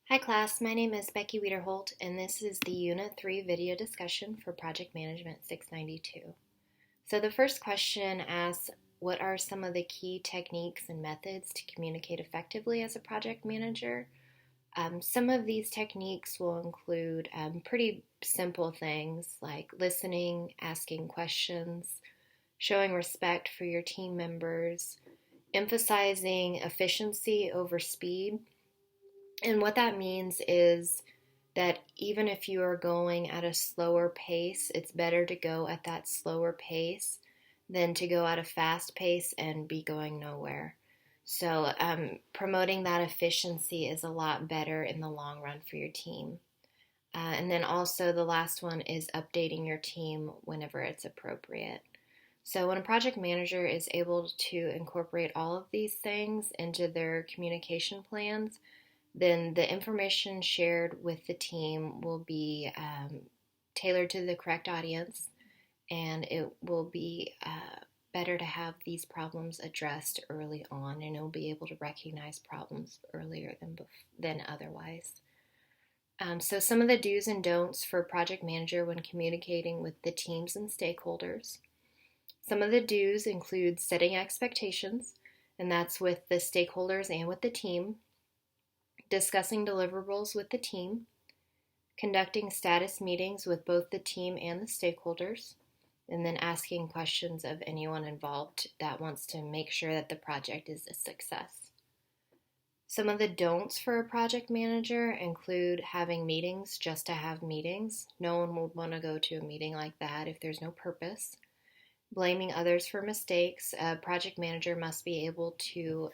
Hi class, my name is Becky Wiederholt and this is the Unit 3 video discussion for Project Management 692. So the first question asks, what are some of the key techniques and methods to communicate effectively as a project manager? Some of these techniques will include pretty simple things like listening, asking questions, showing respect for your team members, emphasizing efficiency over speed. And what that means is that even if you are going at a slower pace, it's better to go at that slower pace than to go at a fast pace and be going nowhere. So, promoting that efficiency is a lot better in the long run for your team. And then also, the last one is updating your team whenever it's appropriate. So, when a project manager is able to incorporate all of these things into their communication plans, then the information shared with the team will be tailored to the correct audience, and it will be better to have these problems addressed early on, and it will be able to recognize problems earlier than otherwise. So some of the do's and don'ts for a project manager when communicating with the teams and stakeholders. Some of the do's include setting expectations, and that's with the stakeholders and with the team, discussing deliverables with the team, conducting status meetings with both the team and the stakeholders, and then asking questions of anyone involved that wants to make sure that the project is a success. Some of the don'ts for a project manager include having meetings just to have meetings. No one would want to go to a meeting like that if there's no purpose. Blaming others for mistakes. A project manager must be able to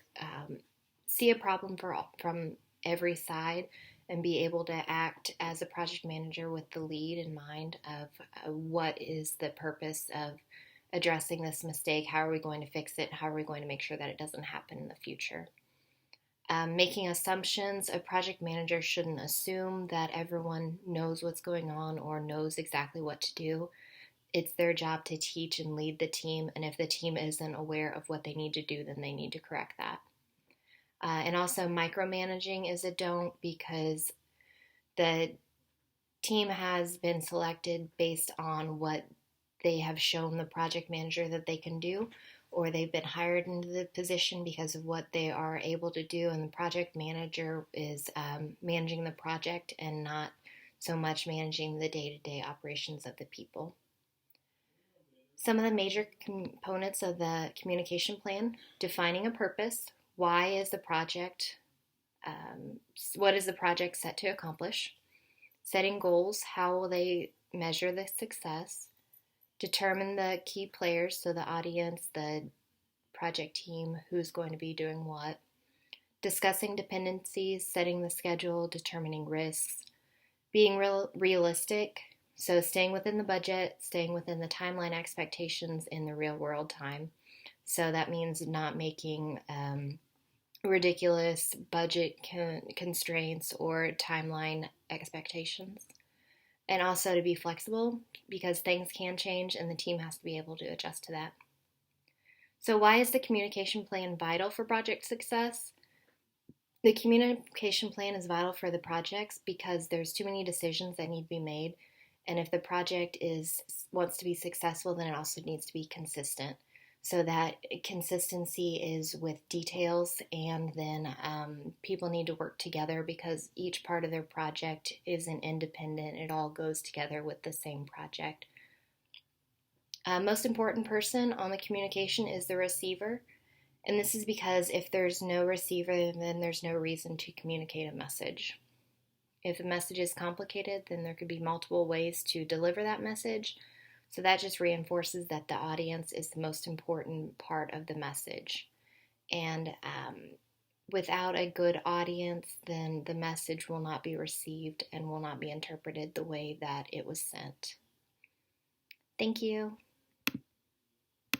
see a problem from every side and be able to act as a project manager with the lead in mind of what is the purpose of addressing this mistake, how are we going to fix it, how are we going to make sure that it doesn't happen in the future. Making assumptions. A project manager shouldn't assume that everyone knows what's going on or knows exactly what to do. It's their job to teach and lead the team, and if the team isn't aware of what they need to do, then they need to correct that. And also micromanaging is a don't, because the team has been selected based on what they have shown the project manager that they can do, or they've been hired into the position because of what they are able to do, and the project manager is managing the project and not so much managing the day-to-day operations of the people. Some of the major components of the communication plan: defining a purpose. Why is the project, what is the project set to accomplish? Setting goals. How will they measure the success? Determine the key players, so the audience, the project team, who's going to be doing what. Discussing dependencies, setting the schedule, determining risks. Being realistic, so staying within the budget, staying within the timeline expectations in the real world time. So that means not making ridiculous budget constraints or timeline expectations. And also to be flexible, because things can change and the team has to be able to adjust to that. So why is the communication plan vital for project success? The communication plan is vital for the projects because there's too many decisions that need to be made. And if the project wants to be successful, then it also needs to be consistent. So that consistency is with details, and then people need to work together because each part of their project isn't independent. It all goes together with the same project. Most important person on the communication is the receiver. And this is because if there's no receiver, then there's no reason to communicate a message. If the message is complicated, then there could be multiple ways to deliver that message. So that just reinforces that the audience is the most important part of the message. And without a good audience, then the message will not be received and will not be interpreted the way that it was sent. Thank you.